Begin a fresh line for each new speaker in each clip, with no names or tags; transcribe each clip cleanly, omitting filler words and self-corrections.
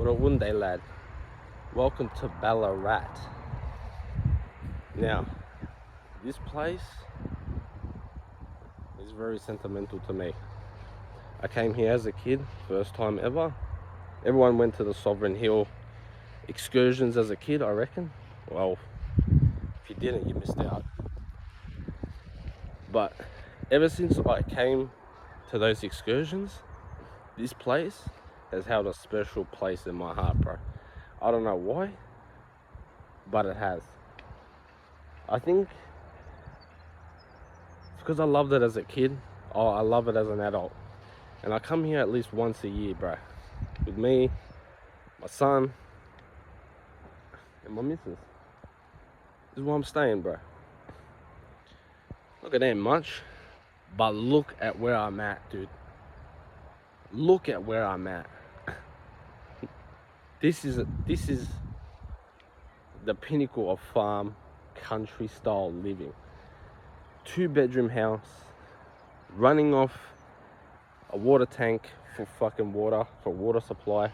Rawunde lad. Welcome to Ballarat. Now, this place is very sentimental to me. I came here as a kid, first time ever. Everyone went to the Sovereign Hill excursions as a kid, I reckon. Well, if you didn't, you missed out. But ever since I came to those excursions, this place has held a special place in my heart, bro. I don't know why, but it has. I think it's because I loved it as a kid. Oh, I love it as an adult. And I come here at least once a year, bro. With me, my son, and my missus. This is where I'm staying, bro. Look at that much, but look at where I'm at, dude. Look at where I'm at. This is the pinnacle of farm, country style living. 2-bedroom house, running off a water tank for fucking water, for water supply.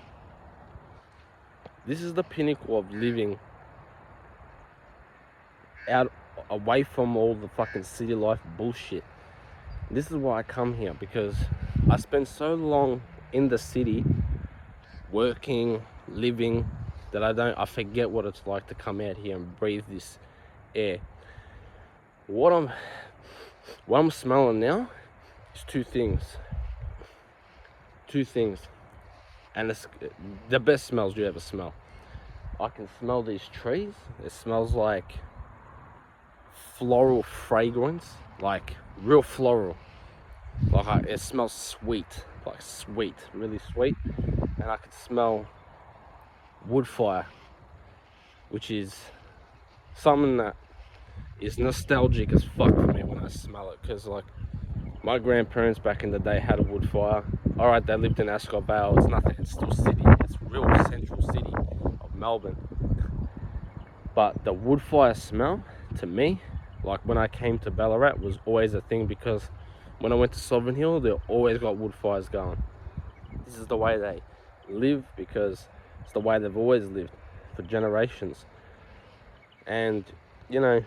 This is the pinnacle of living out away from all the fucking city life bullshit. This is why I come here, because I spend so long in the city working, living, that I forget what it's like to come out here and breathe this air. What I'm smelling now is two things, and it's the best smells you ever smell. I can smell these trees. It smells like floral fragrance, like real floral. Like it smells sweet, like sweet, really sweet. And I can smell wood fire, which is something that is nostalgic as fuck for me when I smell it, because like my grandparents back in the day had a wood fire. All right, they lived in Ascot Vale. It's nothing. It's still city. It's real central city of Melbourne. But the wood fire smell, to me, like when I came to Ballarat, was always a thing, because when I went to Sovereign Hill, they always got wood fires going. This is the way they live, because it's the way they've always lived for generations. And you know,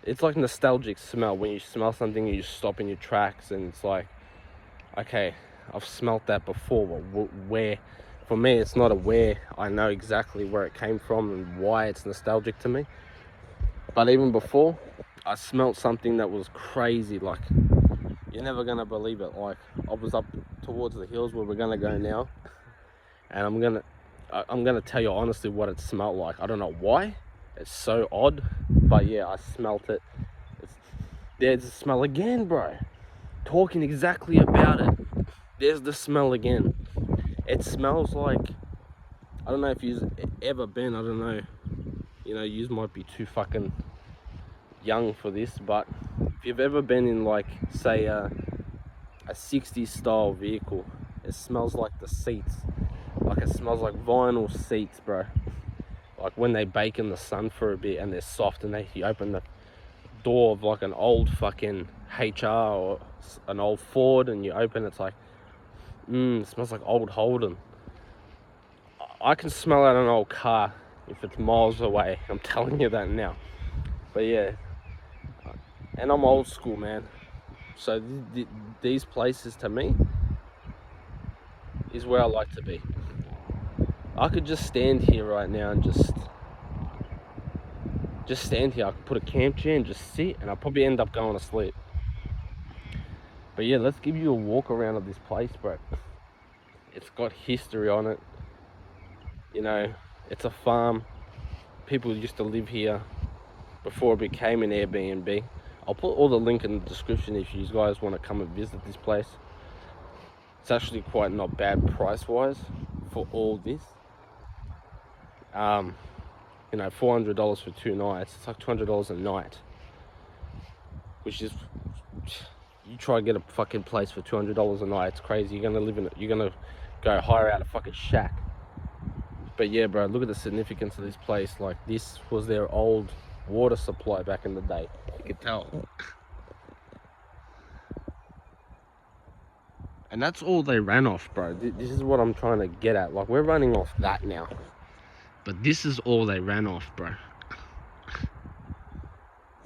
it's like nostalgic smell. When you smell something, you stop in your tracks, and it's like, okay, I've smelt that before, but where? For me, it's not a where. I know exactly where it came from and why it's nostalgic to me. But even before, I smelt something that was crazy. Like, you're never gonna believe it. Like, I was up towards the hills where we're gonna go now, and I'm gonna tell you honestly what it smelled like. I don't know why. It's so odd, but yeah, I smelt it. There's the smell again, bro. Talking exactly about it. There's the smell again. It smells like, I don't know if you've ever been, I don't know, you know, you might be too fucking young for this, but if you've ever been in, like, say a 60s style vehicle, it smells like the seats. Like, it smells like vinyl seats, bro. Like when they bake in the sun for a bit and they're soft, and you open the door of like an old fucking HR or an old Ford, and you open, it's like, it smells like old Holden. I can smell out an old car if it's miles away. I'm telling you that now. But yeah, and I'm old school, man. So these places to me is where I like to be. I could just stand here right now and just stand here. I could put a camp chair and just sit, and I'll probably end up going to sleep. But yeah, let's give you a walk around of this place, bro. It's got history on it. You know, it's a farm. People used to live here before it became an Airbnb. I'll put all the link in the description if you guys want to come and visit this place. It's actually quite not bad price-wise for all this. You know, $400 for 2 nights. It's like $200 a night, which is, you try to get a fucking place for $200 a night, it's crazy. You're gonna go hire out a fucking shack. But yeah, bro, look at the significance of this place. Like, this was their old water supply back in the day. You can tell. And that's all they ran off, bro. This is what I'm trying to get at. Like, we're running off that now. But this is all they ran off, bro.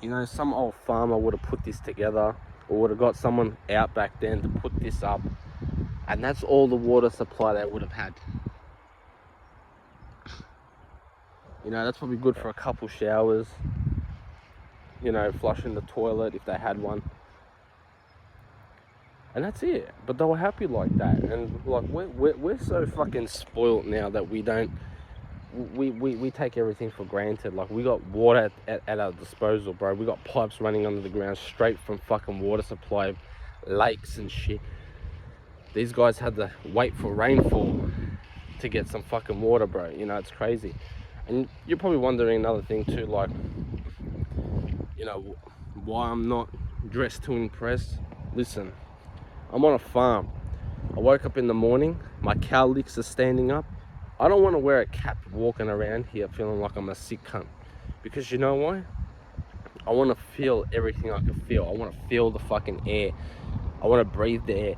You know, some old farmer would have put this together, or would have got someone out back then to put this up. And that's all the water supply they would have had. You know, that's probably good for a couple showers. You know, flushing the toilet if they had one. And that's it. But they were happy like that. And like, we're so fucking spoilt now that we don't, we take everything for granted. Like, we got water at our disposal, bro. We got pipes running under the ground straight from fucking water supply, lakes and shit. These guys had to wait for rainfall to get some fucking water, bro. You know, it's crazy. And you're probably wondering another thing too, like, you know, why I'm not dressed to impress. Listen, I'm on a farm. I woke up in the morning, my cow licks are standing up. I don't want to wear a cap walking around here feeling like I'm a sick cunt. Because you know why? I want to feel everything I can feel. I want to feel the fucking air. I want to breathe the air.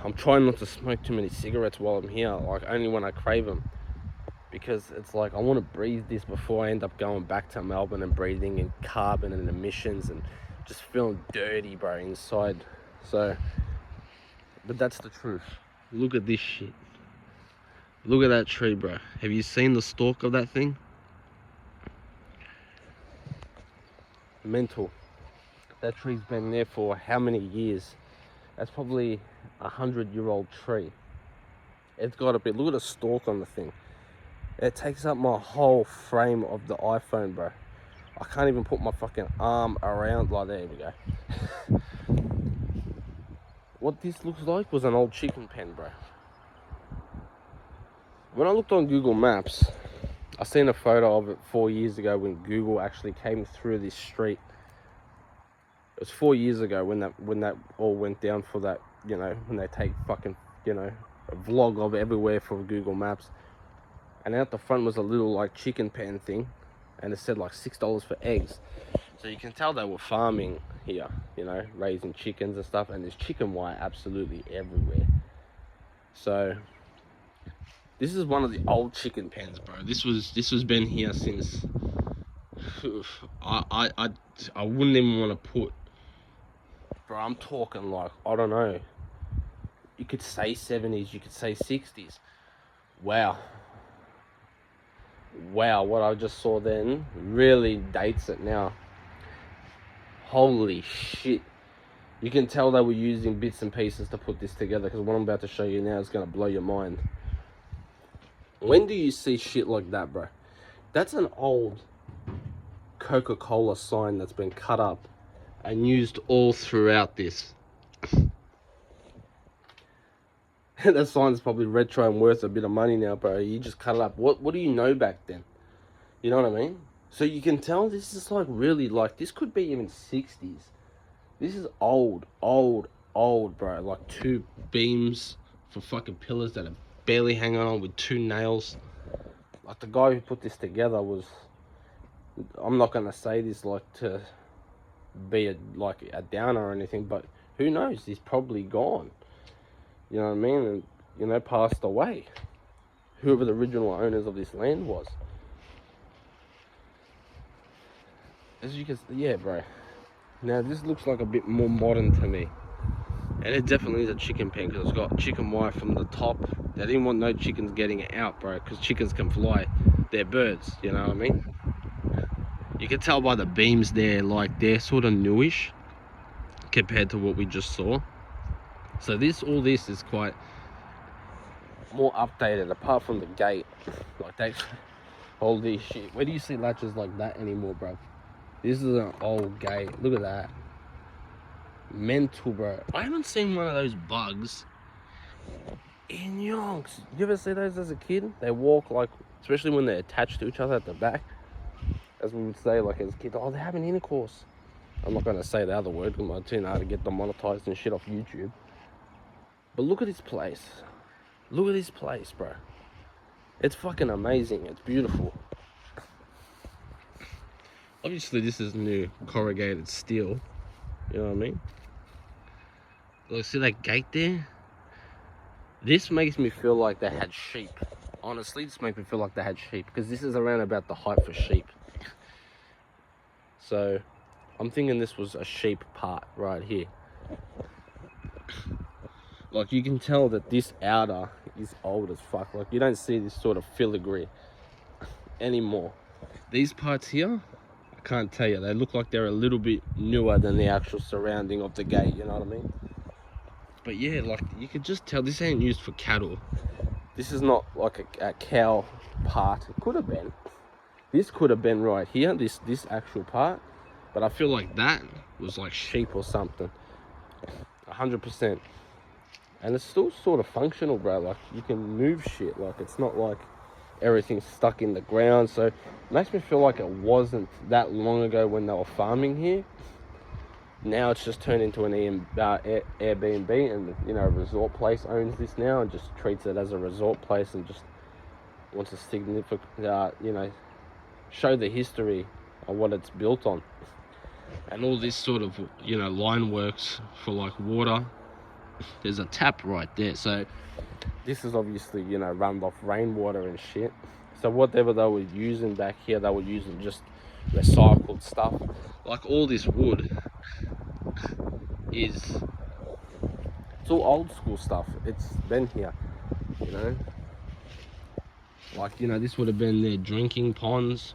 I'm trying not to smoke too many cigarettes while I'm here, like only when I crave them. Because it's like, I want to breathe this before I end up going back to Melbourne and breathing in carbon and emissions and just feeling dirty, bro, inside. So, but that's the truth. Look at this shit. Look at that tree, bro. Have you seen the stalk of that thing? Mental. That tree's been there for how many years? That's probably 100-year-old tree. It's got a bit, look at the stalk on the thing. It takes up my whole frame of the iPhone, bro. I can't even put my fucking arm around, like, there we go. What this looks like was an old chicken pen, bro. When I looked on Google Maps, I seen a photo of it 4 years ago when Google actually came through this street. It was 4 years ago when that all went down for that, you know, when they take fucking, you know, a vlog of everywhere from Google Maps. And out the front was a little like chicken pen thing, and it said like $6 for eggs. So you can tell they were farming here, you know, raising chickens and stuff, and there's chicken wire absolutely everywhere. So this is one of the old chicken pens, bro. This was been here since I wouldn't even want to put, bro, I'm talking like, I don't know, you could say 70s, you could say 60s. Wow, what I just saw then really dates it now. Holy shit. You can tell they were using bits and pieces to put this together, because what I'm about to show you now is going to blow your mind. When do you see shit like that, bro? That's an old Coca-Cola sign that's been cut up and used all throughout this. That sign's probably retro and worth a bit of money now, bro. You just cut it up. What do you know back then? You know what I mean? So you can tell this is like really, like, this could be even 60s. This is old, bro. Like 2 beams for fucking pillars that are barely hanging on with 2 nails. Like, the guy who put this together was, I'm not gonna say this like to be a downer or anything, but who knows? He's probably gone. You know what I mean? And, you know, passed away. Whoever the original owners of this land was. As you can see, yeah, bro. Now, this looks like a bit more modern to me. And it definitely is a chicken pen, because it's got chicken wire from the top. They didn't want no chickens getting it out, bro, because chickens can fly. They're birds, you know what I mean? You can tell by the beams there, like, they're sort of newish compared to what we just saw. So all this is quite more updated, apart from the gate. Like, they holy shit. Where do you see latches like that anymore, bro? This is an old gate. Look at that. Mental, bro. I haven't seen one of those bugs in yonks. You ever see those as a kid? They walk like, especially when they're attached to each other at the back, as we would say, like, as kids, oh, they're having intercourse. I'm not going to say the other word because I'm too hard to get them monetized and shit off YouTube. But look at this place. Look at this place, bro. It's fucking amazing. It's beautiful. Obviously, this is new corrugated steel. You know what I mean? Look, see that gate there? This makes me feel like they had sheep. Honestly, this makes me feel like they had sheep, because this is around about the height for sheep. So I'm thinking this was a sheep part right here. Like, you can tell that this outer is old as fuck. Like, you don't see this sort of filigree anymore. These parts here, I can't tell you. They look like they're a little bit newer than the actual surrounding of the gate, you know what I mean? But yeah, like, you could just tell this ain't used for cattle. This is not like a cow part. It could have been. This could have been right here, this actual part. But I feel like that was like sheep or something. 100%. And it's still sort of functional, bro. Like, you can move shit. Like, it's not like everything's stuck in the ground. So it makes me feel like it wasn't that long ago when they were farming here. Now it's just turned into an Airbnb, and, you know, a resort place owns this now and just treats it as a resort place and just wants to significant, you know, show the history of what it's built on. And all this sort of, you know, line works for like water. There's a tap right there, so this is obviously, you know, run off rainwater and shit. So whatever they were using back here, they were using just recycled stuff. Like, all this wood it's all old school stuff. It's been here, you know. Like, you know, this would have been their drinking ponds.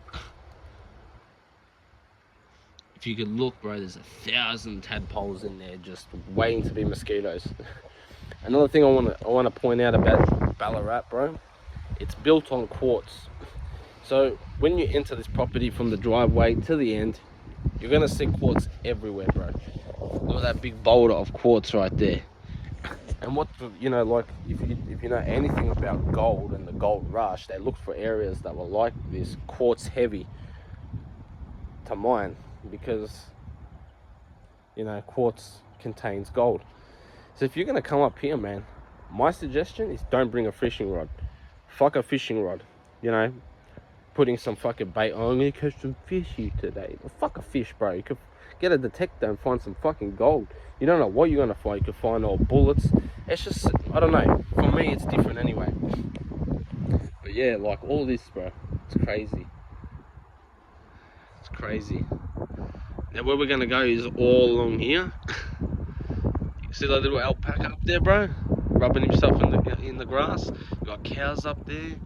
If you could look, bro, there's 1,000 tadpoles in there just waiting to be mosquitoes. Another thing I want to point out about Ballarat, bro, it's built on quartz. So when you enter this property from the driveway to the end, you're gonna see quartz everywhere, bro. Look at that big boulder of quartz right there. And what, you know, like, if you know anything about gold and the gold rush, they looked for areas that were like this, quartz heavy, to mine, because, you know, quartz contains gold. So if you're gonna come up here, man, my suggestion is don't bring a fishing rod. Fuck a fishing rod, you know, putting some fucking bait on. I'm gonna catch some fish here today. Well, fuck a fish, bro. You could get a detector and find some fucking gold. You don't know what you're gonna find. You could find old bullets. It's just, I don't know, for me it's different anyway. But yeah, like, all this, bro, it's crazy. It's crazy. Now where we're gonna go is all along here. You see that little alpaca up there, bro, rubbing himself in the grass. You got cows up there.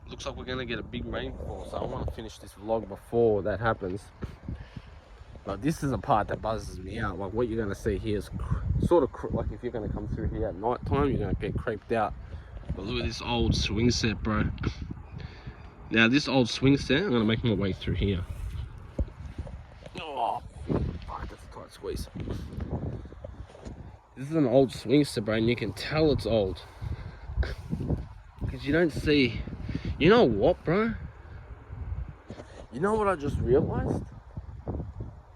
Looks like we're gonna get a big rainfall, so I want to finish this vlog before that happens. But this is a part that buzzes me out. Like, what you're gonna see here is sort of like, if you're gonna come through here at night time, you're gonna get creeped out. But look at this old swing set, bro. Now this old swing set, I'm gonna make my way through here. Oh, fuck, that's a tight squeeze. This is an old swing set, bro, and you can tell it's old because you don't see. You know what, bro? You know what I just realized?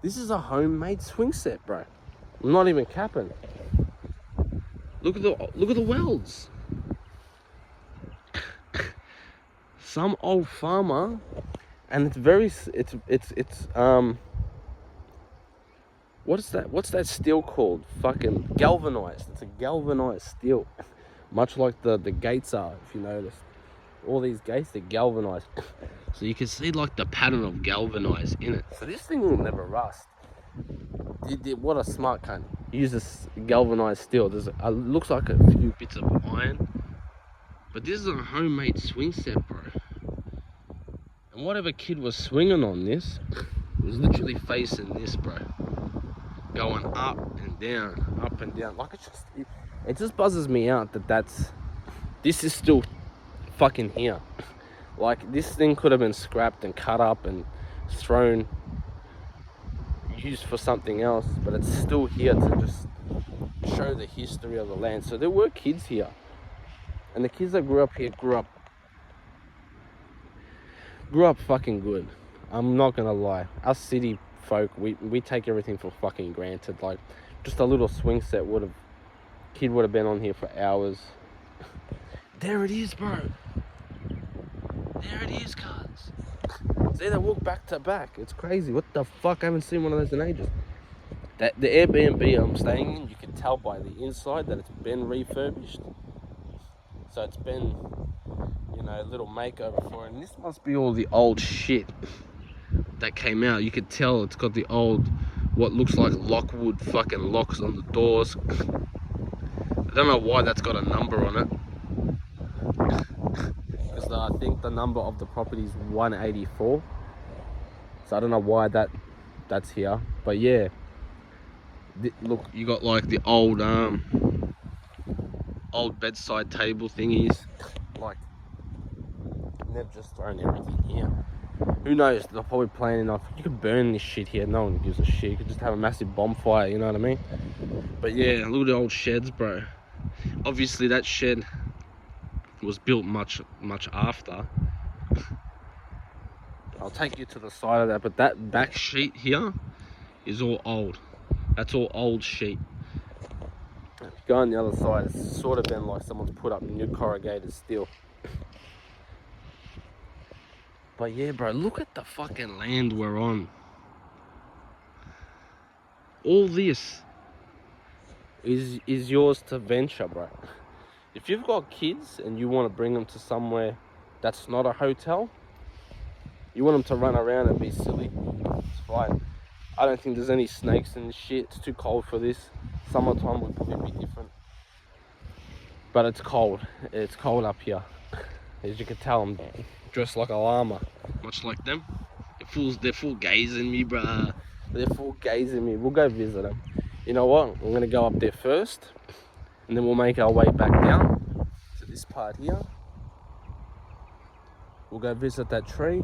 This is a homemade swing set, bro. I'm not even capping. Look at the welds. Some old farmer, and it's very, what's that steel called? Fucking galvanized. It's a galvanized steel. Much like the gates are, if you notice. All these gates, they're galvanized. So you can see like the pattern of galvanized in it. So this thing will never rust. What a smart cunt. He uses galvanized steel. There's looks like a few bits of iron. But this is a homemade swing set, bro. And whatever kid was swinging on this was literally facing this, bro. Going up and down, up and down. Like, it just buzzes me out that this is still fucking here. Like, this thing could have been scrapped and cut up and thrown, used for something else, but it's still here to just show the history of the land. So there were kids here, and the kids that grew up here grew up fucking good. I'm not gonna lie. Us city folk, we take everything for fucking granted. Like, just a little swing set kid would have been on here for hours. There it is, bro. There it is, cuz. See, they walk back to back. It's crazy. What the fuck? I haven't seen one of those in ages. The Airbnb I'm staying in, you can tell by the inside that it's been refurbished. So it's been, you know, a little makeover for it. And this must be all the old shit that came out. You could tell it's got the old, what looks like Lockwood fucking locks on the doors. I don't know why that's got a number on it. Because I think the number of the property is 184. So I don't know why that's here. But yeah. Look, you got like the old bedside table thingies. Like, they've just thrown everything here. Who knows? They're probably planning off. You could burn this shit here. No one gives a shit. You could just have a massive bonfire. You know what I mean? But yeah, look at the old sheds, bro. Obviously, that shed was built much after. I'll take you to the side of that. But that back sheet here is all old. That's all old sheet. If you go on the other side, it's sort of been like someone's put up new corrugated steel. But yeah, bro, look at the fucking land we're on. All this is yours to venture, bro. If you've got kids and you want to bring them to somewhere that's not a hotel, you want them to run around and be silly, it's fine. I don't think there's any snakes and shit. It's too cold for this. Summertime would probably be different. But it's cold. It's cold up here. As you can tell, I'm dressed like a llama. Much like them. They're full gazing me, bruh. They're full gazing me. We'll go visit them. You know what? I'm going to go up there first. And then we'll make our way back down to this part here. We'll go visit that tree.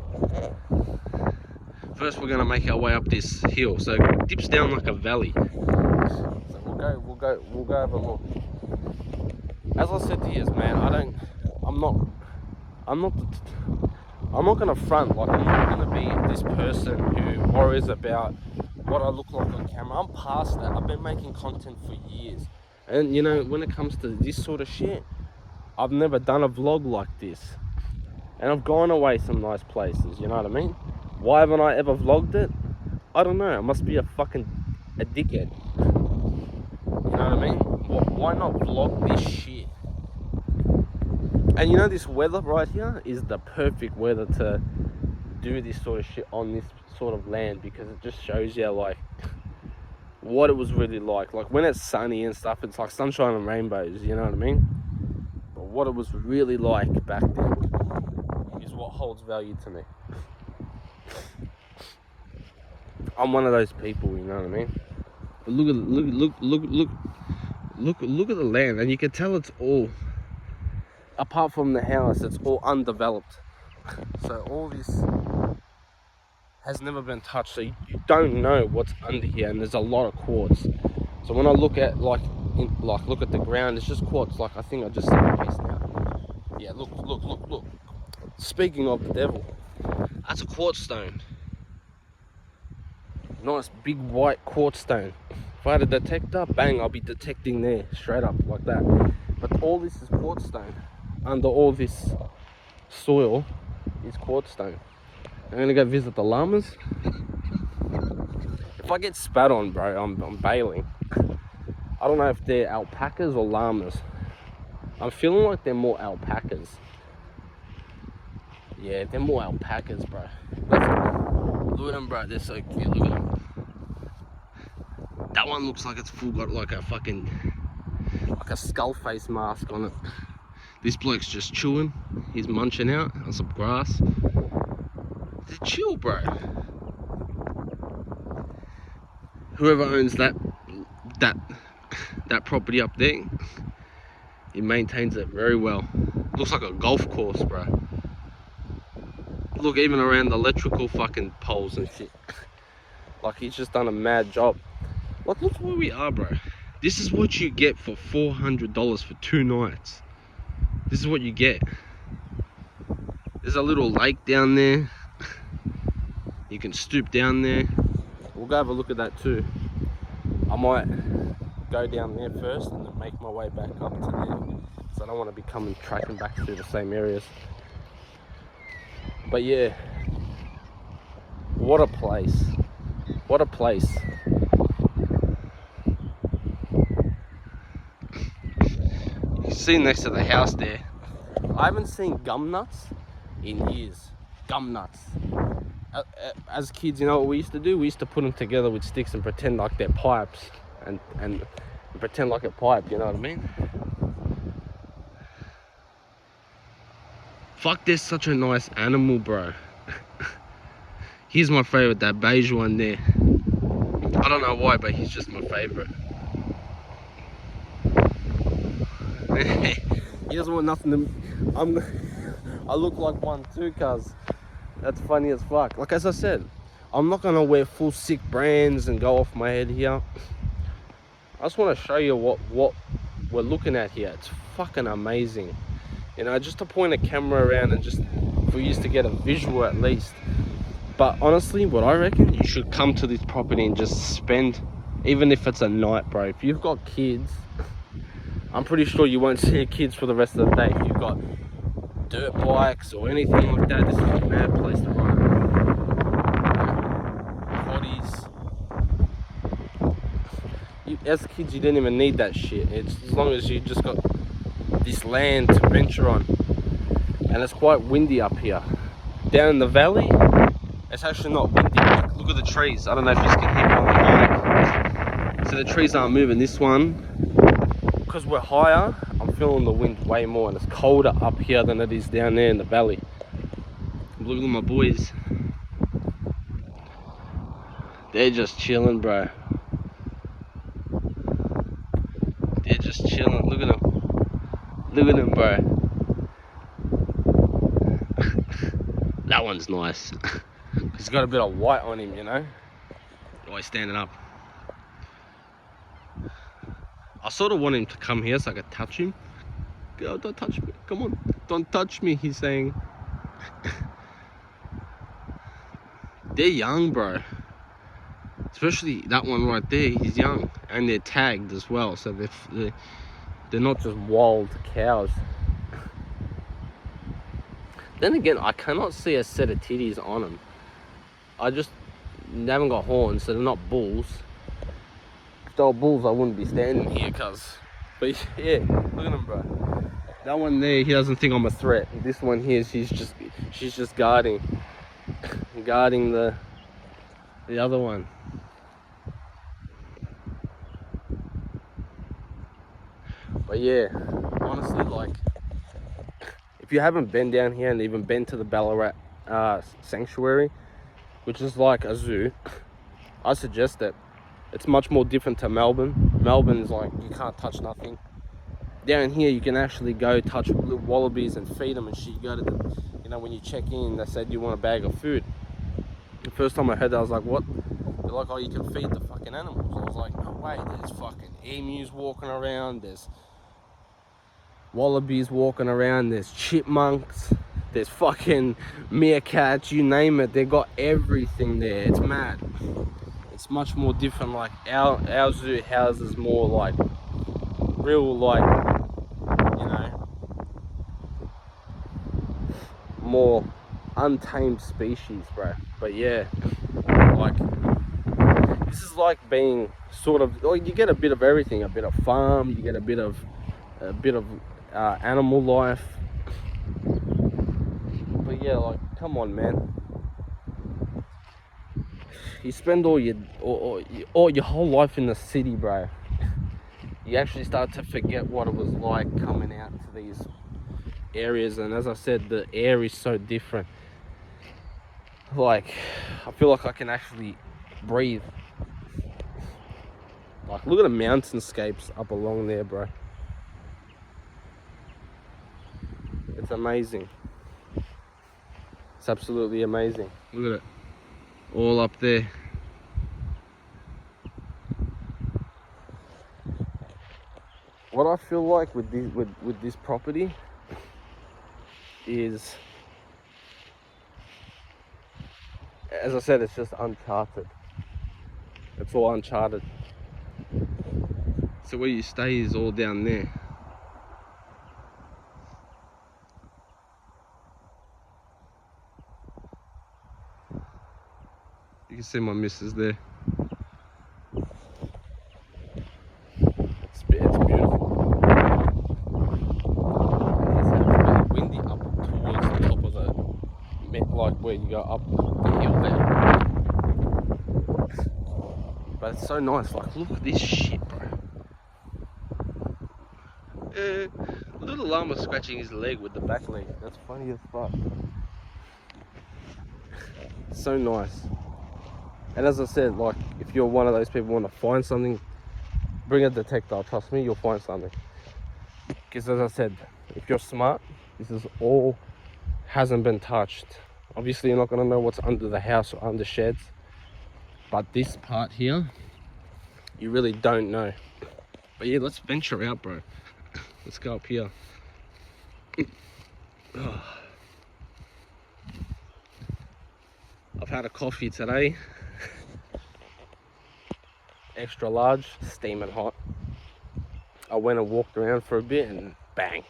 First, we're gonna make our way up this hill. So it dips down like a valley. So we'll go have a look. As I said to you, man, I'm not gonna front. Like, I'm not gonna be this person who worries about what I look like on camera. I'm past that. I've been making content for years. And you know, when it comes to this sort of shit, I've never done a vlog like this. And I've gone away some nice places, you know what I mean? Why haven't I ever vlogged it? I don't know. I must be a dickhead. You know what I mean? Why not vlog this shit? And you know, this weather right here is the perfect weather to do this sort of shit on this sort of land, because it just shows you like what it was really like. Like when it's sunny and stuff, it's like sunshine and rainbows, you know what I mean? But what it was really like back then is what holds value to me. I'm one of those people, you know what I mean? But look at the land, and you can tell it's all, apart from the house, it's all undeveloped. So all this has never been touched, so you don't know what's under here, and there's a lot of quartz. So when I look at look at the ground, it's just quartz. Like, I think I just seen a piece now. Yeah, look. Speaking of the devil, that's a quartz stone. Nice big white quartz stone. If I had a detector, bang, I'll be detecting there straight up like that. But all this is quartz stone. Under all this soil is quartz stone. I'm gonna go visit the llamas. If I get spat on, bro, I'm bailing. I don't know if they're alpacas or llamas. I'm feeling like they're more alpacas. Yeah, they're more alpacas, bro. Look at them, bro. They're so cute. Look at them. That one looks like it's full got like a skull face mask on it. This bloke's just chewing. He's munching out on some grass. They're chill, bro. Whoever owns that property up there, he maintains it very well. Looks like a golf course, bro. Look, even around the electrical fucking poles and shit. Like, he's just done a mad job. Like, look where we are, bro. This is what you get for $400 for 2 nights. This is what you get. There's a little lake down there. You can stoop down there. We'll go have a look at that too. I might go down there first and then make my way back up to there. So I don't want to be tracking back through the same areas. But yeah, what a place. What a place. see next to the house there, I haven't seen gum nuts in years. Gum nuts. As kids, you know what we used to do? We used to put them together with sticks and pretend like they're pipes, and pretend like a pipe, you know what I mean? Fuck, there's such a nice animal, bro. Here's my favorite, that beige one there. I don't know why, but he's just my favorite. He doesn't want nothing to... I look like one too, cuz. That's funny as fuck. Like, as I said, I'm not gonna wear full sick brands and go off my head here. I just want to show you what we're looking at here. It's fucking amazing. You know, just to point a camera around and just for you to get a visual at least. But honestly, what I reckon, you should come to this property and just spend, even if it's a night, bro. If you've got kids, I'm pretty sure you won't see your kids for the rest of the day. If you've got dirt bikes or anything like that, this is a mad place to run. Potties. As kids, you didn't even need that shit. It's as long as you just got this land to venture on. And it's quite windy up here. Down in the valley, it's actually not windy. Look at the trees. I don't know if you can hear me on the mic. So the trees aren't moving. This one, because we're higher, I'm feeling the wind way more, and it's colder up here than it is down there in the valley. Look at my boys. They're just chilling, bro. They're just chilling. Look at them. Look at them, bro. That one's nice. He's got a bit of white on him, you know. Oh, he's standing up. I sort of want him to come here so I could touch him. Girl, don't touch me. Come on. Don't touch me, he's saying. They're young, bro. Especially that one right there, he's young. And they're tagged as well, so they're not just wild cows. Then again, I cannot see a set of titties on them. They haven't got horns, so they're not bulls. If they were bulls, I wouldn't be standing here, cuz. But yeah, look at them, bro. That one there, he doesn't think I'm a threat. This one here, she's just guarding the other one. But yeah, honestly, like, if you haven't been down here and even been to the Ballarat sanctuary, which is like a zoo, I suggest it. It's much more different to Melbourne. Melbourne is like, you can't touch nothing. Down here, you can actually go touch little wallabies and feed them and shit. You go to the, you know, when you check in, they said you want a bag of food. The first time I heard that, I was like, what? They're like, oh, you can feed the fucking animals. I was like, no way, there's fucking emus walking around, there's wallabies walking around, there's chipmunks, there's fucking meerkats, you name it. They got everything there. It's mad. It's much more different. Like our zoo houses more like real, like, you know, more untamed species, bro. But yeah, like, this is like being sort of, or you get a bit of everything, a bit of farm, you get a bit of animal life. But yeah, like, come on, man. You spend all your whole life in the city, bro. You actually start to forget what it was like coming out to these areas. And as I said, the air is so different. Like, I feel like I can actually breathe. Like, look at the mountainscapes up along there, bro. It's amazing. It's absolutely amazing. Look at it. All up there. What I feel like with this property is, as I said, it's just uncharted. It's all uncharted. So where you stay is all down there. You can see my missus there. It's beautiful. like where you go up the hill there. But it's so nice. Like, look at this shit, bro. Little llama scratching his leg with the back leg. That's funny as fuck. So nice. And as I said, like, if you're one of those people who want to find something, bring a detector. Trust me, you'll find something. Because as I said, if you're smart, this is all hasn't been touched. Obviously, you're not going to know what's under the house or under sheds. But this part here, you really don't know. But yeah, let's venture out, bro. Let's go up here. I've had a coffee today. Extra large, steaming hot. I went and walked around for a bit and bang,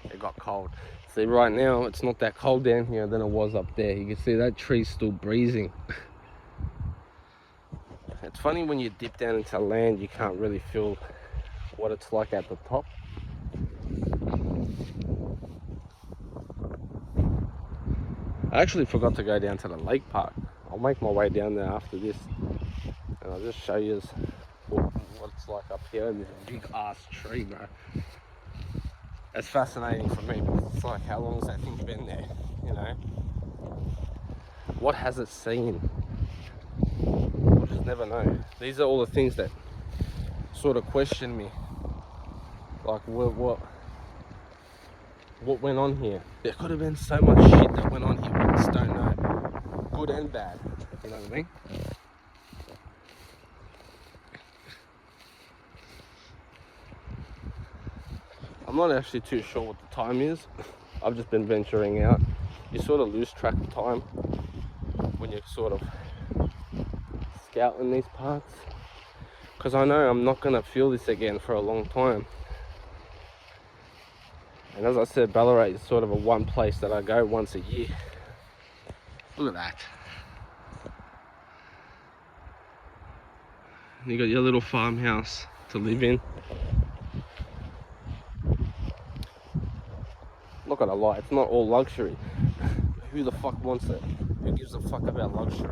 it got cold. See, right now it's not that cold down here than it was up there. You can see that tree's still breezing. It's funny when you dip down into land, you can't really feel what it's like at the top. I actually forgot to go down to the lake park. I'll make my way down there after this, and I'll just show you what it's like up here in this big ass tree, bro. It's fascinating for me because it's like, how long has that thing been there, you know? What has it seen? We'll just never know. These are all the things that sort of question me. Like, what went on here? There could have been so much shit that went on here we just don't know. Good and bad, you know what I mean? I'm not actually too sure what the time is. I've just been venturing out. You sort of lose track of time when you're sort of scouting these parts. Because I know I'm not going to feel this again for a long time. And as I said, Ballarat is sort of a one place that I go once a year. Look at that. You got your little farmhouse to live in. Not gonna lie, it's not all luxury. Who the fuck wants it? Who gives a fuck about luxury?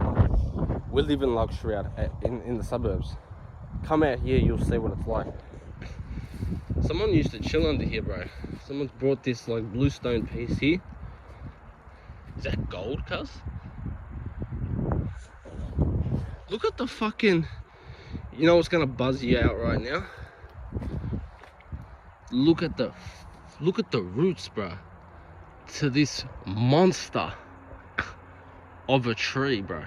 We live in luxury out in the suburbs. Come out here, you'll see what it's like. Someone used to chill under here, bro. Someone's brought this like bluestone piece here. Is that gold, cuz? Look at the fucking... You know what's gonna buzz you out right now? Look at the roots, bro, to this monster of a tree, bro.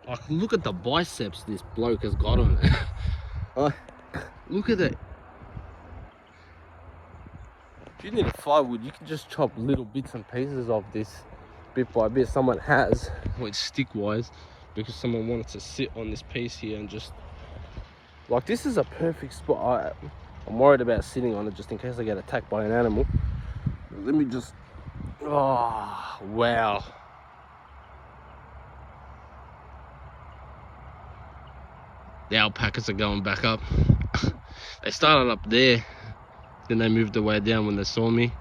Like, look at the biceps this bloke has got on it. Look at it. If you need a firewood, you can just chop little bits and pieces of this bit by bit. Someone has, well, it's stick wise, because someone wanted to sit on this piece here and just, like, this is a perfect spot. I'm worried about sitting on it just in case I get attacked by an animal. Let me just, oh, wow. The alpacas are going back up. They started up there, then they moved away down when they saw me.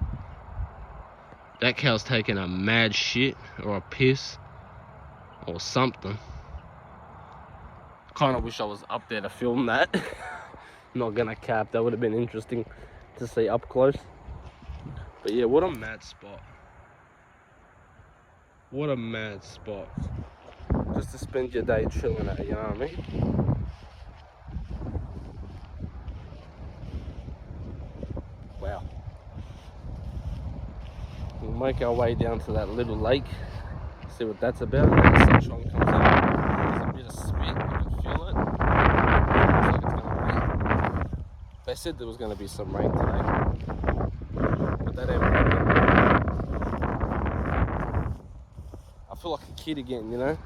That cow's taking a mad shit or a piss or something. Kind of wish I was up there to film that. Not gonna cap, that would have been interesting to see up close. But yeah, what a mad spot. What a mad spot. Just to spend your day chilling at, you know what I mean? Wow. We'll make our way down to that little lake, see what that's about. When the sunshine comes out, there's a bit of spit, you can feel it. Looks like it's gonna rain. They said there was going to be some rain today, but that ain't raining. I feel like a kid again, you know?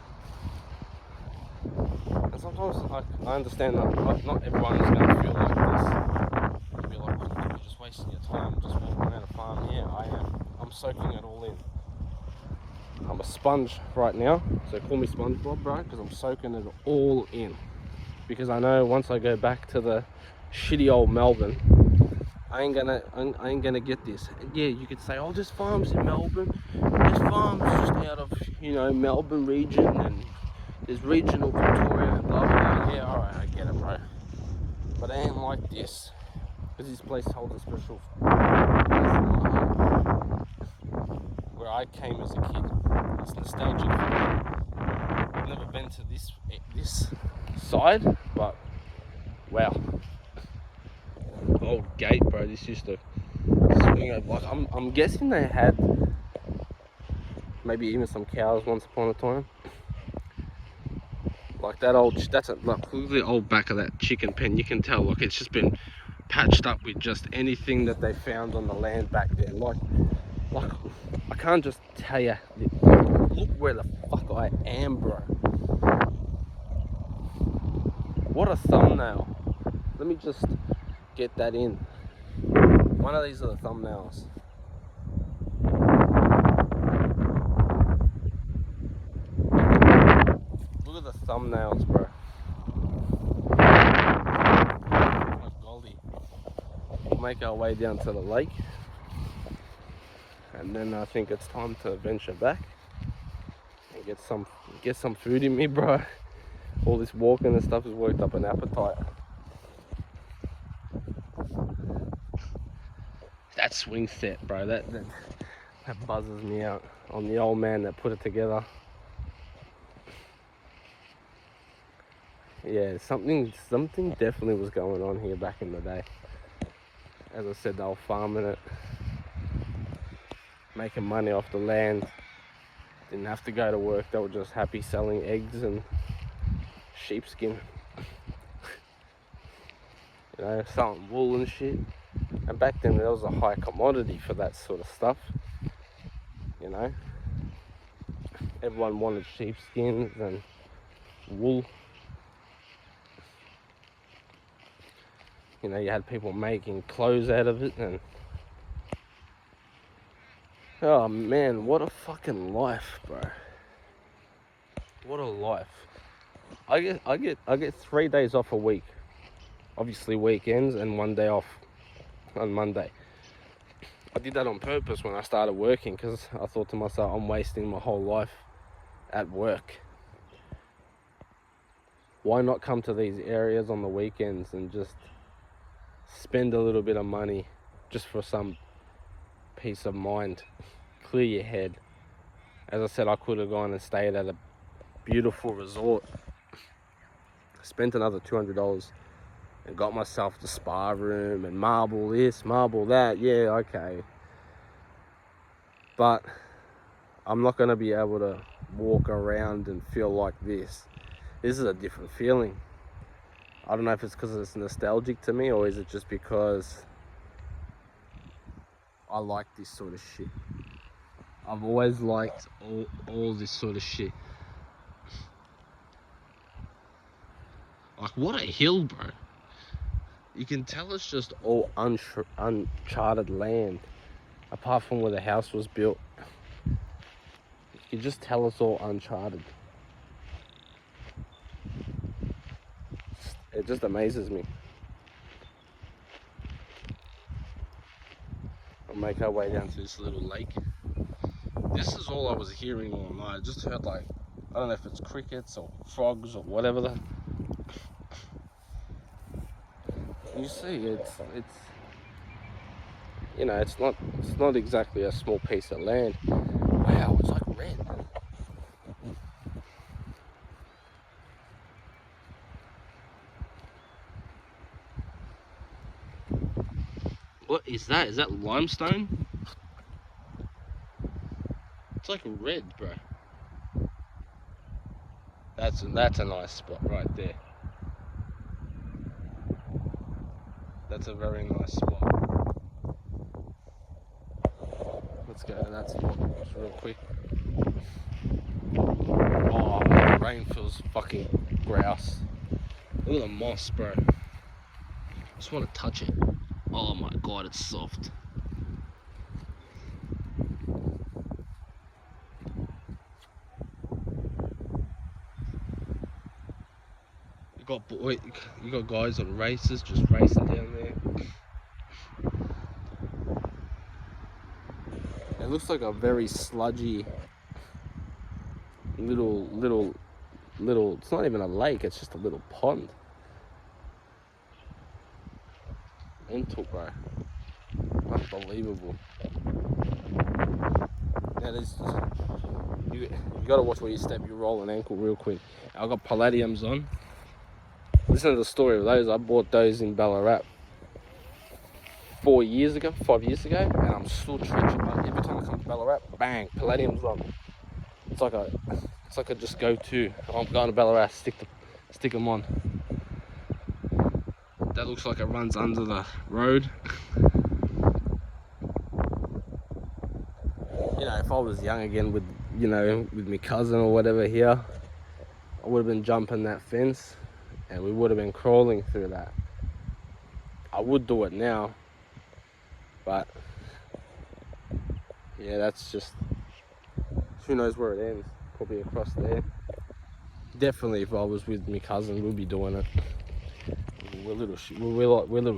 And sometimes, like, I understand that not everyone is going to feel like this. You'll be like, oh, you're just wasting your time just walking around a farm. Yeah, I am. I'm soaking it all in. I'm a sponge right now, so call me SpongeBob, bro, because I'm soaking it all in. Because I know once I go back to the shitty old Melbourne, I ain't gonna get this. And yeah, you could say, oh, there's farms in Melbourne. There's farms just out of, you know, Melbourne region, and there's regional Victoria and blah blah blah. Yeah, alright, I get it, bro. But I ain't like this, because this place holds a special place in my heart. Where I came as a kid. It's nostalgic for me. I've never been to this side, but wow. Old gate, bro. This used to swing over. Like I'm guessing they had maybe even some cows once upon a time. Like that old. That's a look at the old back of that chicken pen. You can tell. Like it's just been patched up with just anything that they found on the land back then. Like I can't just tell you. Look where the fuck I am, bro. What a thumbnail. Let me just get that in. One of these are the thumbnails. Look at the thumbnails, bro. Oh, golly. We'll make our way down to the lake. And then I think it's time to venture back and get some food in me, bro. All this walking and stuff has worked up an appetite. That swing set, bro, that buzzes me out. On the old man that put it together. Yeah, something definitely was going on here back in the day. As I said, they were farming it, making money off the land. Didn't have to go to work. They were just happy selling eggs and sheepskin. You know, selling wool and shit. And back then there was a high commodity for that sort of stuff. You know, everyone wanted sheepskins and wool. You know, you had people making clothes out of it, and oh man, what a fucking life, bro. What a life. I get 3 days off a week. Obviously weekends, and 1 day off on Monday. I did that on purpose when I started working, because I thought to myself, I'm wasting my whole life at work. Why not come to these areas on the weekends and just spend a little bit of money just for some peace of mind, clear your head. As I said, I could have gone and stayed at a beautiful resort, spent another $200 and got myself the spa room and marble this, marble that. Yeah, okay, but I'm not going to be able to walk around and feel like this. This is a different feeling. I don't know if it's because it's nostalgic to me, or is it just because I like this sort of shit. I've always liked all this sort of shit. Like, what a hill, bro. You can tell it's just all uncharted land. Apart from where the house was built, you can just tell it's all uncharted. It just amazes me. I'll make our way down to this little lake. This is all I was hearing all night. I just heard, like, I don't know if it's crickets or frogs or whatever. You see, it's you know, it's not exactly a small piece of land. Wow, it's like red. What is that? Is that limestone? It's like red, bro. That's a nice spot right there. That's a very nice spot. Let's go to that spot just real quick. Oh, the rain feels fucking grouse. Look at the moss, bro. I just want to touch it. Oh my god, it's soft. You got guys on races just racing down there. It looks like a very sludgy little, it's not even a lake, it's just a little pond. Mental, bro. Unbelievable. Now you gotta watch where you step, you roll an ankle real quick. I got palladiums on. Listen to the story of those. I bought those in Ballarat 5 years ago, and I'm still trenching. But every time I come to Ballarat, bang, palladiums on. It's like a just go to. I'm going to Ballarat, stick them on. That looks like it runs under the road. You know, if I was young again with my cousin or whatever here, I would have been jumping that fence and we would have been crawling through that. I would do it now, but yeah, that's just, who knows where it ends. Probably across there. Definitely if I was with my cousin, we'd be doing it. We're little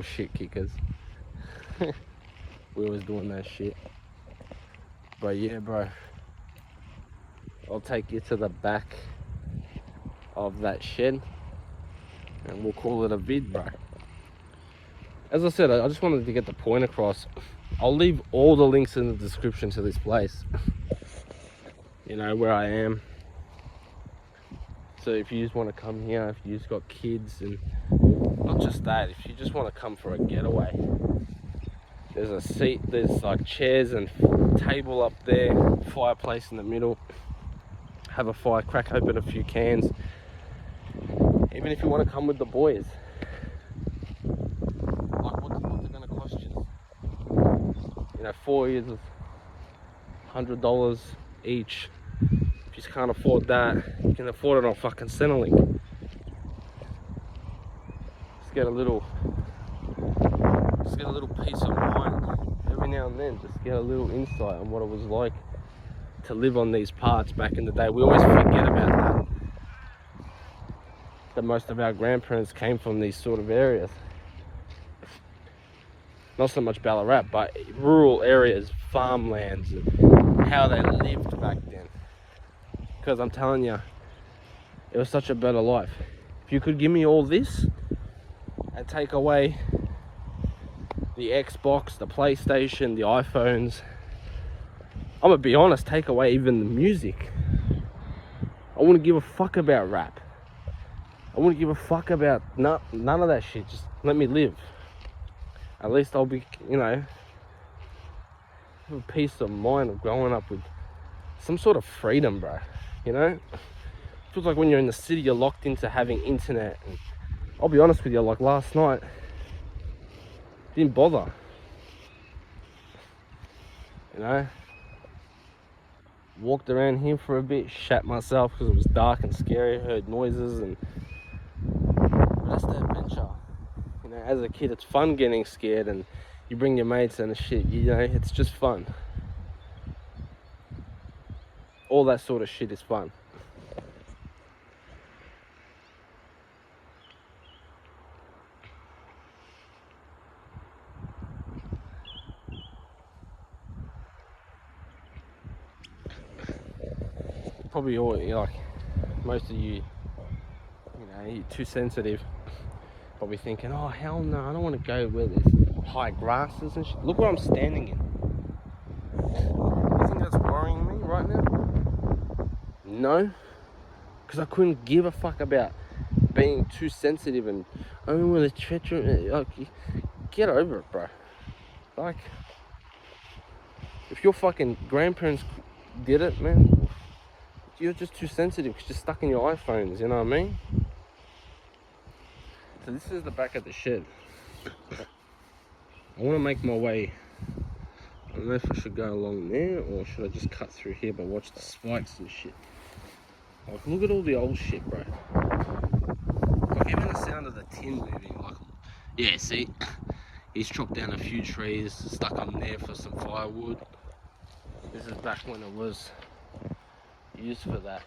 shit kickers. We're always doing that shit. But yeah, bro, I'll take you to the back of that shed and we'll call it a vid, bro. As I said, I just wanted to get the point across. I'll leave all the links in the description to this place. You know, where I am. So if you just want to come here, if you just got kids, and not just that, if you just want to come for a getaway, there's a seat, there's like chairs and table up there, fireplace in the middle. Have a fire, crack open a few cans. Even if you want to come with the boys. Like, what's it going to cost you? You know, 4 years of $100 each. If you just can't afford that, you can afford it on fucking Centrelink. Just get a little peace of mind every now and then. Just get a little insight on what it was like to live on these parts back in the day. We always forget about that most of our grandparents came from these sort of areas. Not so much Ballarat, but rural areas, farmlands, and how they lived back then. Because I'm telling you, it was such a better life. If you could give me all this and take away the Xbox, the PlayStation, the iPhones, I'm gonna be honest, take away even the music. I wouldn't give a fuck about rap. I wouldn't give a fuck about none of that shit. Just let me live. At least I'll be, you know, have a peace of mind of growing up with some sort of freedom, bro. You know? It feels like when you're in the city, you're locked into having internet. And I'll be honest with you, like last night, didn't bother. You know? Walked around here for a bit, shat myself because it was dark and scary, heard noises, and that's the adventure. You know, as a kid, it's fun getting scared, and you bring your mates and shit, you know, it's just fun. All that sort of shit is fun. Probably all, you know, like most of you, you know, you're too sensitive. Probably thinking, oh hell no, I don't want to go where there's high grasses and shit. Look where I'm standing in. You think that's worrying me right now? No, because I couldn't give a fuck about being too sensitive and oh well, it's treacherous. Like, get over it, bro. Like, if your fucking grandparents did it, man, you're just too sensitive because you're stuck in your iPhones, you know what I mean? So this is the back of the shed. I want to make my way. I don't know if I should go along there or should I just cut through here but watch the spikes and shit. Like, look at all the old shit, bro. Like, even the sound of the tin moving. Like, yeah, see? He's chopped down a few trees, stuck them there for some firewood. This is back when it was used for that.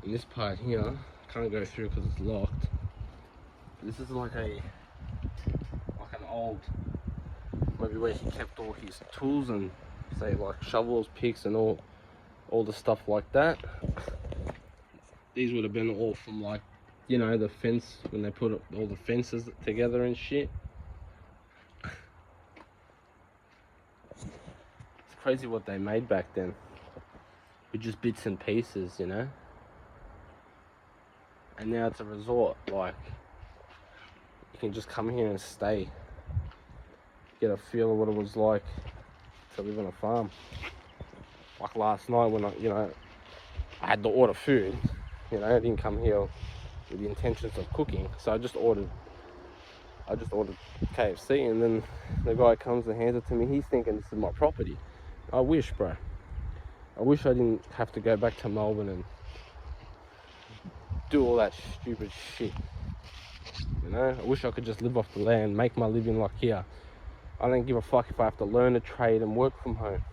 And this part here, can't go through because it's locked. This is like an old, maybe where he kept all his tools and say like shovels, picks and all the stuff like that. These would have been all from like, you know, the fence, when they put all the fences together and shit. It's crazy what they made back then with just bits and pieces, you know. And now it's a resort. Like, you can just come here and stay, get a feel of what it was like to live on a farm. Like last night when I had to order food, you know, I didn't come here with the intentions of cooking, so I just ordered KFC, and then the guy comes and hands it to me. He's thinking this is my property. I wish, bro. I wish I didn't have to go back to Melbourne and do all that stupid shit. You know, I wish I could just live off the land, make my living like here. I don't give a fuck if I have to learn a trade and work from home.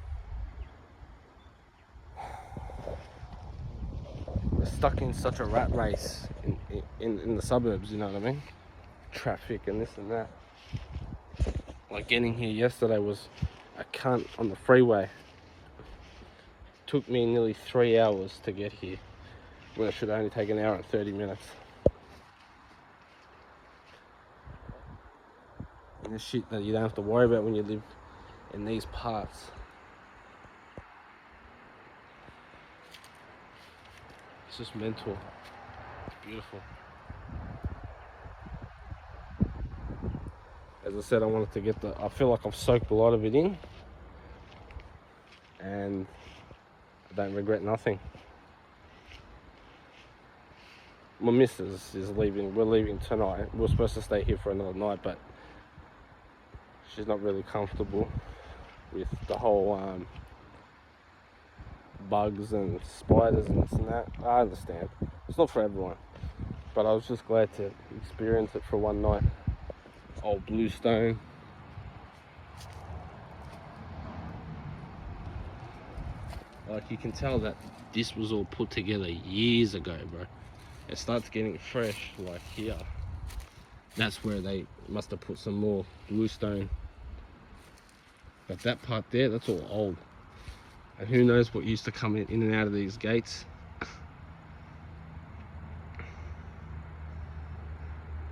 We're stuck in such a rat race in the suburbs, you know what I mean? Traffic and this and that. Like getting here yesterday was a cunt on the freeway. Took me nearly 3 hours to get here, when it should only take an hour and 30 minutes. And the shit that you don't have to worry about when you live in these parts. It's just mental. It's beautiful. As I said, I wanted to get I feel like I've soaked a lot of it in, and I don't regret nothing. My missus is leaving. We're leaving tonight. We're supposed to stay here for another night, but she's not really comfortable with the whole bugs and spiders and this and that. I understand. It's not for everyone, but I was just glad to experience it for one night. Old bluestone. Like, you can tell that this was all put together years ago, bro. It starts getting fresh, like here. That's where they must have put some more bluestone. But that part there, that's all old. And who knows what used to come in and out of these gates.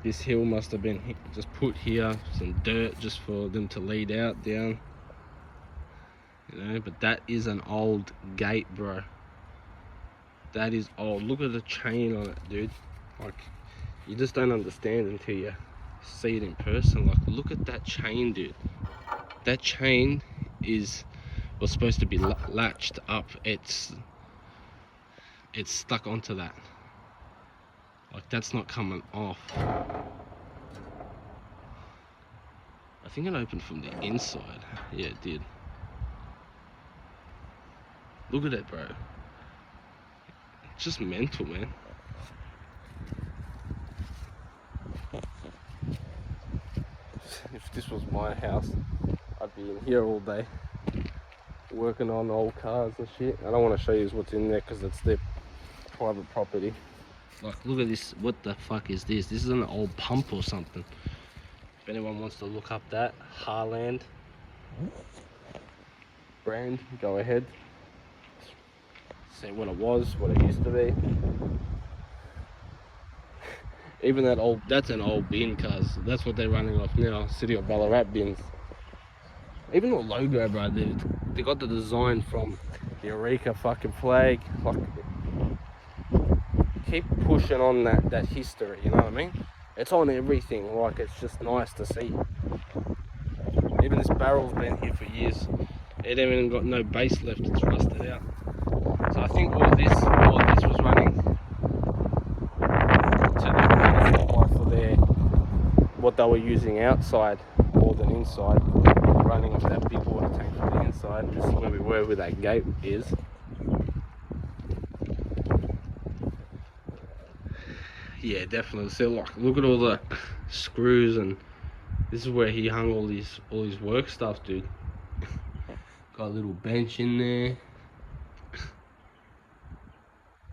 This hill must have been just put here, some dirt just for them to lead out down. You know, but that is an old gate, bro. That is old. Look at the chain on it, dude. Like, you just don't understand until you see it in person. Like, look at that chain, dude. That chain was supposed to be latched up. It's stuck onto that. Like, that's not coming off. I think it opened from the inside. Yeah, it did. Look at it, bro. It's just mental, man. If this was my house, I'd be in here all day working on old cars and shit. I don't want to show you what's in there because it's their private property. Like, look at this. What the fuck is this? This is an old pump or something. If anyone wants to look up that Harland brand, go ahead. See what it was, what it used to be. Even that's an old bin, cuz that's what they're running off now, City of Ballarat bins. Even the logo, bro, they got the design from the Eureka fucking flag. Like, keep pushing on that history, you know what I mean? It's on everything. Like, it's just nice to see. Even this barrel's been here for years. It ain't even got no base left, it's rusted out. So I think all this was running to for what they were using outside more than inside. Running off that big water tank from the inside. This is where we were, where that gate is. Yeah, definitely. So look at all the screws, and this is where he hung all his work stuff, dude. Got a little bench in there.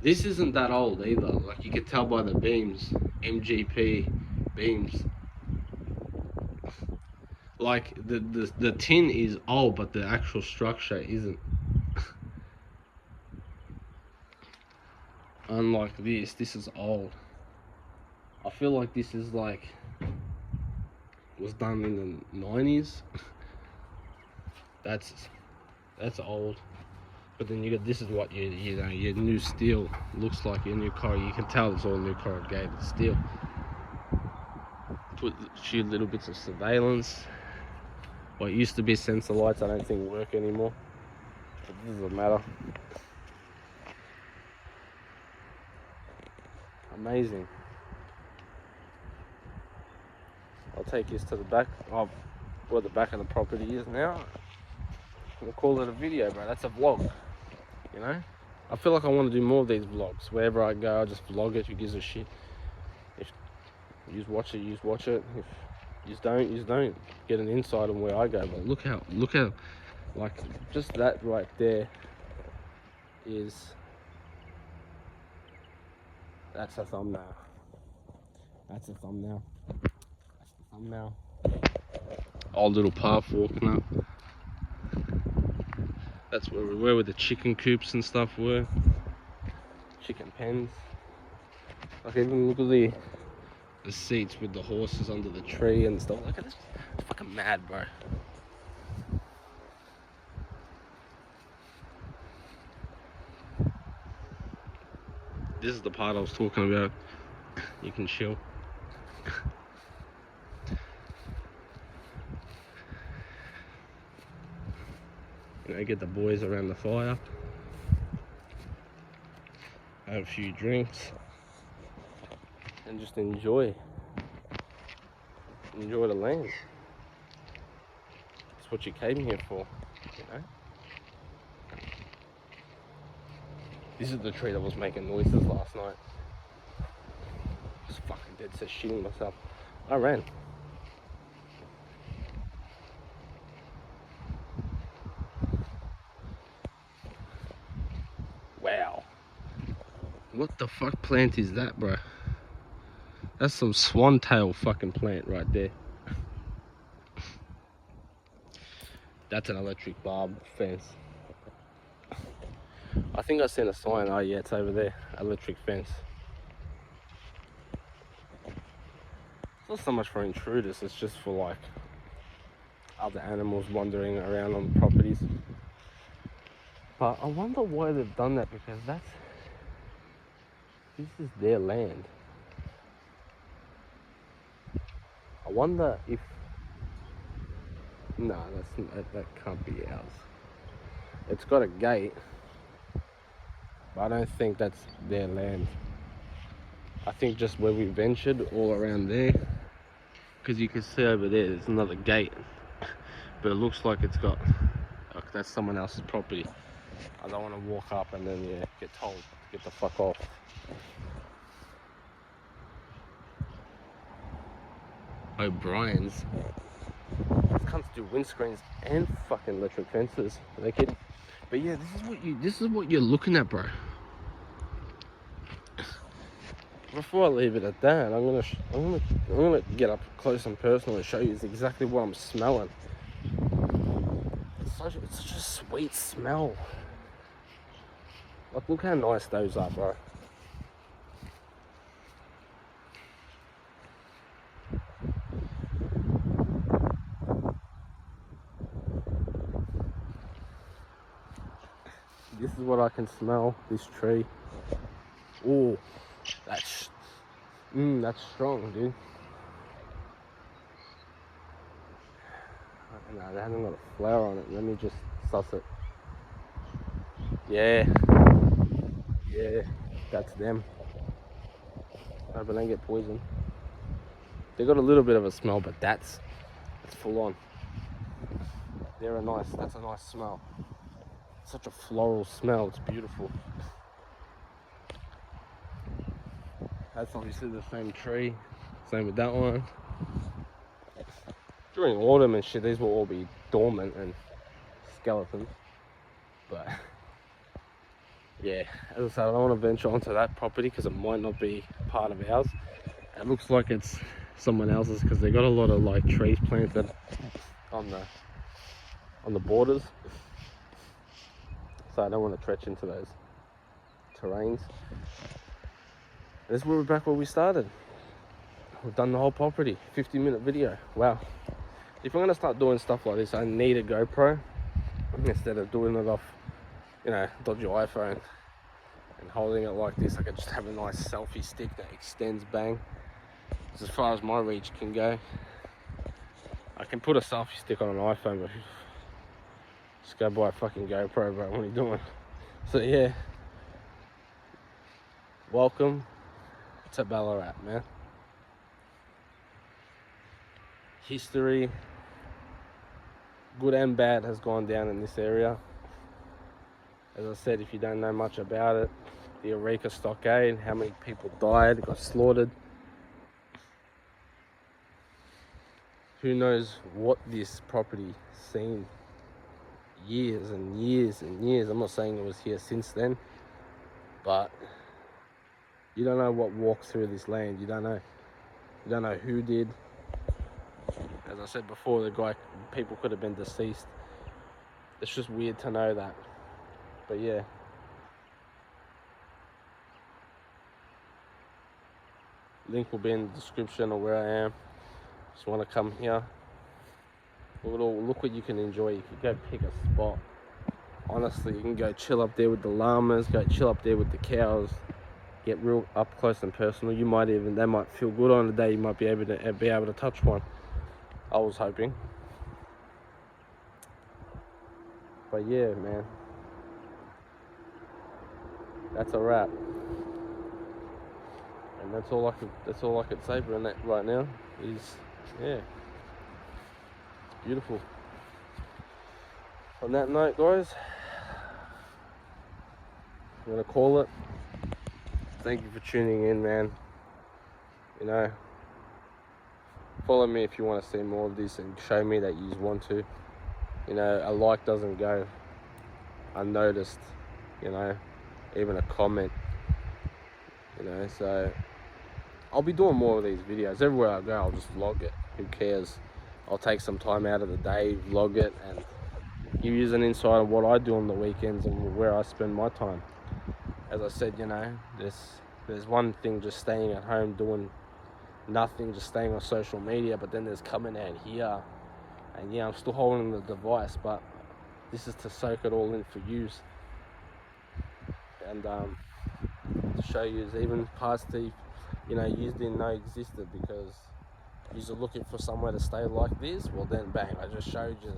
This isn't that old either. Like, you could tell by the beams, MGP beams. Like the tin is old, but the actual structure isn't. Unlike this is old. I feel like this is like was done in the 90s. That's old. But then you got, this is what you know your new steel looks like. Your new car, you can tell it's all new corrugated steel. Put a few little bits of surveillance. What used to be sensor lights, I don't think work anymore. But this doesn't matter. Amazing. I'll take this to the back of where the back of the property is now. We'll call it a video, bro. That's a vlog. You know? I feel like I want to do more of these vlogs. Wherever I go, I just vlog it. Who gives a shit? If you watch it, you watch it. If you don't, you don't. Get an insight on where I go. But look how, like, just that right there is, that's a thumbnail. That's a thumbnail. That's the thumbnail. Old little path walking up. That's where we were, where the chicken coops and stuff were. Chicken pens. Like, even look at the seats with the horses under the tree and stuff. Look at this. It's fucking mad, bro. This is the part I was talking about. You can chill. You know, get the boys around the fire. Have a few drinks. And just enjoy the land. That's what you came here for, you know. This is the tree that was making noises last night. Just fucking dead set shitting myself. I ran. Wow. What the fuck plant is that, bro? That's some swantail fucking plant right there. That's an electric barb fence. I think I seen a sign. Oh yeah, it's over there. Electric fence. It's not so much for intruders, it's just for like other animals wandering around on properties. But I wonder why they've done that, because this is their land. I wonder if, no, that can't be ours. It's got a gate, but I don't think that's their land. I think just where we ventured, all around there, because you can see over there's another gate, but it looks like it's got, like, that's someone else's property. I don't want to walk up and then, yeah, get told to get the fuck off. O'Brien's. It comes to windscreens and fucking electric fences. Are they kidding? But yeah, this is what you're looking at, bro. Before I leave it at that, I'm gonna get up close and personal and show you exactly what I'm smelling. It's such a sweet smell. Like, look how nice those are, bro. This is what I can smell, this tree. Oh, that's strong, dude. No, they haven't got a flower on it. Let me just suss it. Yeah, that's them. I hope I don't get poisoned. They got a little bit of a smell, but that's full on. That's a nice smell. Such a floral smell, it's beautiful. That's obviously the same tree, same with that one. During autumn and shit, these will all be dormant and skeletons. But yeah, as I said, I don't want to venture onto that property because it might not be part of ours. It looks like it's someone else's because they got a lot of like trees planted on the borders, so I don't want to stretch into those terrains. And this is where we're back where we started. We've done the whole property, 50-minute video. Wow. If I'm gonna start doing stuff like this, I need a GoPro instead of doing it off, dodgy iPhone and holding it like this. I could just have a nice selfie stick that extends bang. It's as far as my reach can go. I can put a selfie stick on an iPhone, but just go buy a fucking GoPro, bro. What are you doing? So yeah, welcome to Ballarat, man. History, good and bad, has gone down in this area. As I said, if you don't know much about it, the Eureka Stockade, how many people died, got slaughtered. Who knows what this property seen years and years and years. I'm not saying it was here since then, but you don't know what walked through this land. You don't know who did. As I said before, people could have been deceased. It's just weird to know that. But yeah. Link will be in the description of where I am. Just want to come here. Look what you can enjoy. You can go pick a spot. Honestly, you can go chill up there with the llamas, go chill up there with the cows, get real up close and personal. They might feel good on the day. You might be able to touch one. I was hoping. But yeah, man. That's a wrap. And that's all I could say for that right now is, yeah, it's beautiful. On that note, guys, I'm gonna call it. Thank you for tuning in, man. Follow me if you want to see more of this and show me that you want to. A like doesn't go unnoticed, even a comment, so I'll be doing more of these videos. Everywhere I go, I'll just vlog it. Who cares? I'll take some time out of the day, vlog it, and give you an insight of what I do on the weekends and where I spend my time. As I said, there's one thing just staying at home doing nothing, just staying on social media, but then there's coming out here, and yeah, I'm still holding the device, but this is to soak it all in for use, and to show you even parts that you didn't know existed, because you're looking for somewhere to stay like this. Well, then bang, I just showed you.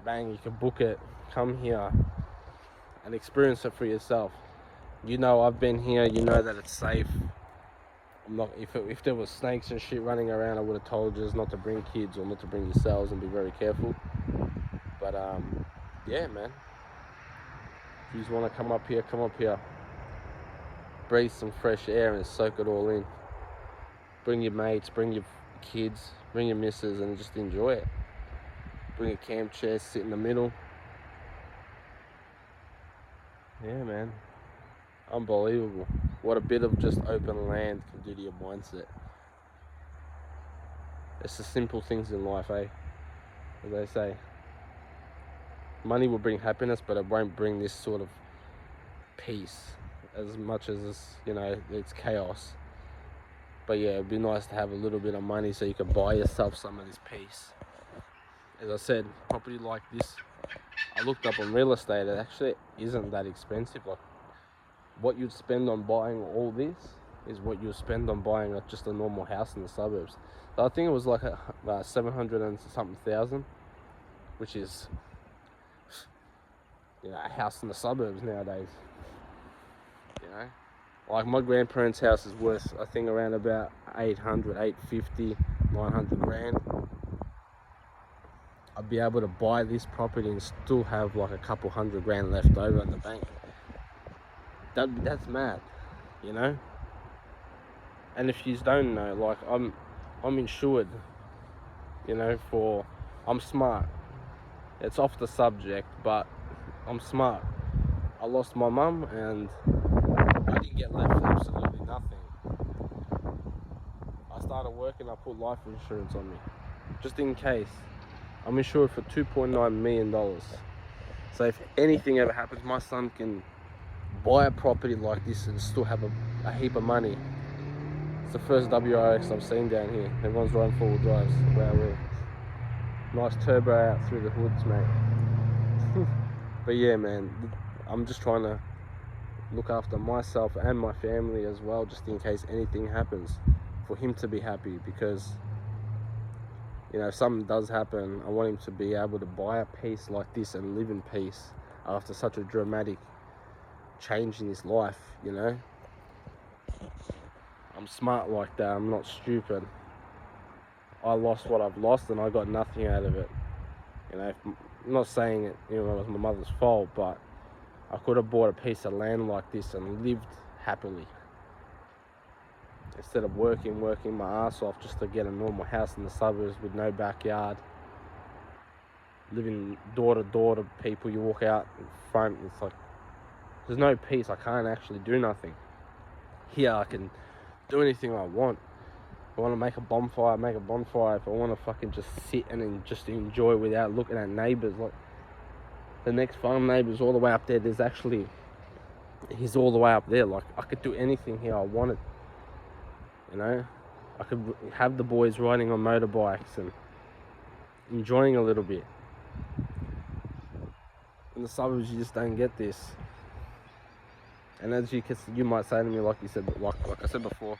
Bang, you can book it, come here and experience it for yourself. I've been here, that it's safe. If there was snakes and shit running around, I would have told you not to bring kids or not to bring yourselves, and be very careful. But yeah, man, if you just want to come up here, breathe some fresh air and soak it all in. Bring your mates, bring your kids, bring your missus, and just enjoy it. Bring a camp chair, sit in the middle. Yeah, man, unbelievable what a bit of just open land can do to your mindset. It's the simple things in life, eh? As they say, money will bring happiness, but it won't bring this sort of peace as much as it's chaos. But yeah, it'd be nice to have a little bit of money so you can buy yourself some of this peace. As I said, property like this, I looked up on real estate, it actually isn't that expensive. Like, what you'd spend on buying all this is what you'd spend on buying just a normal house in the suburbs. So I think it was like 700 and something thousand, which is a house in the suburbs nowadays. Like my grandparents' house is worth, I think, around about 800, 850, 900 grand. I'd be able to buy this property and still have like a couple $100 grand left over in the bank. That's mad, And if you don't know, like I'm insured, I'm smart. It's off the subject, but I'm smart. I lost my mum and I didn't get left absolutely nothing. I started working, I put life insurance on me, just in case. I'm insured for $2.9 million. So if anything ever happens, my son can buy a property like this and still have a heap of money. It's the first WRX I've seen down here. Everyone's running 4-wheel drives where I live. Nice turbo out through the hoods, mate. But yeah, man, I'm just trying to look after myself and my family as well, just in case anything happens, for him to be happy. Because, you know, if something does happen, I want him to be able to buy a piece like this and live in peace after such a dramatic change in his life, you know. I'm smart like that. I'm not stupid. I lost what I've lost and I got nothing out of it. You know, I'm not saying it, you know, it was my mother's fault, but I could have bought a piece of land like this and lived happily, instead of working my ass off just to get a normal house in the suburbs with no backyard, living door to door to people. You walk out in front, it's like there's no peace. I can't actually do nothing. Here I can do anything I want. If I want to make a bonfire, make a bonfire. If I want to fucking just sit and then just enjoy without looking at neighbours, like the next farm neighbour's all the way up there. He's all the way up there. Like, I could do anything here I wanted, you know. I could have the boys riding on motorbikes and enjoying a little bit. In the suburbs, you just don't get this. And as you might say to me, like you said, like I said before,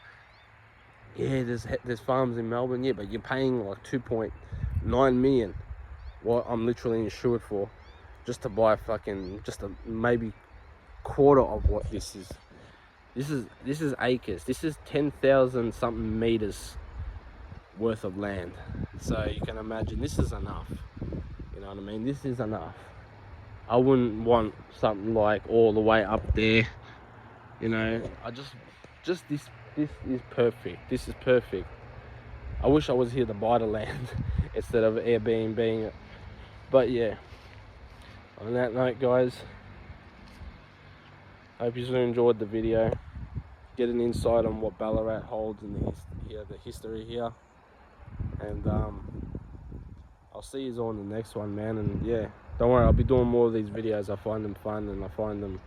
yeah, there's farms in Melbourne, yeah, but you're paying like 2.9 million, what I'm literally insured for, just to buy just a maybe quarter of what this is. This is acres. This is 10,000 something meters worth of land. So you can imagine this is enough. You know what I mean? This is enough. I wouldn't want something like all the way up there. You know, just this is perfect. This is perfect. I wish I was here to buy the land instead of Airbnb. But yeah, on that note, guys, hope you enjoyed the video. Get an insight on what Ballarat holds in the history here. And I'll see you all in the next one, man. And yeah, don't worry, I'll be doing more of these videos. I find them fun and I find them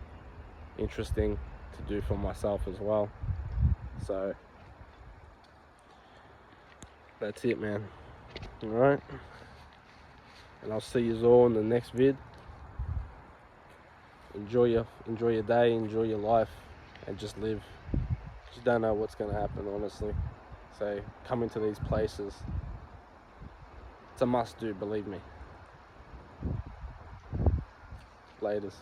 interesting to do for myself as well. So that's it, man. All right, and I'll see you all in the next vid. Enjoy your day, enjoy your life, and just live. You don't know what's going to happen, honestly. So coming to these places, it's a must do, believe me. Laters.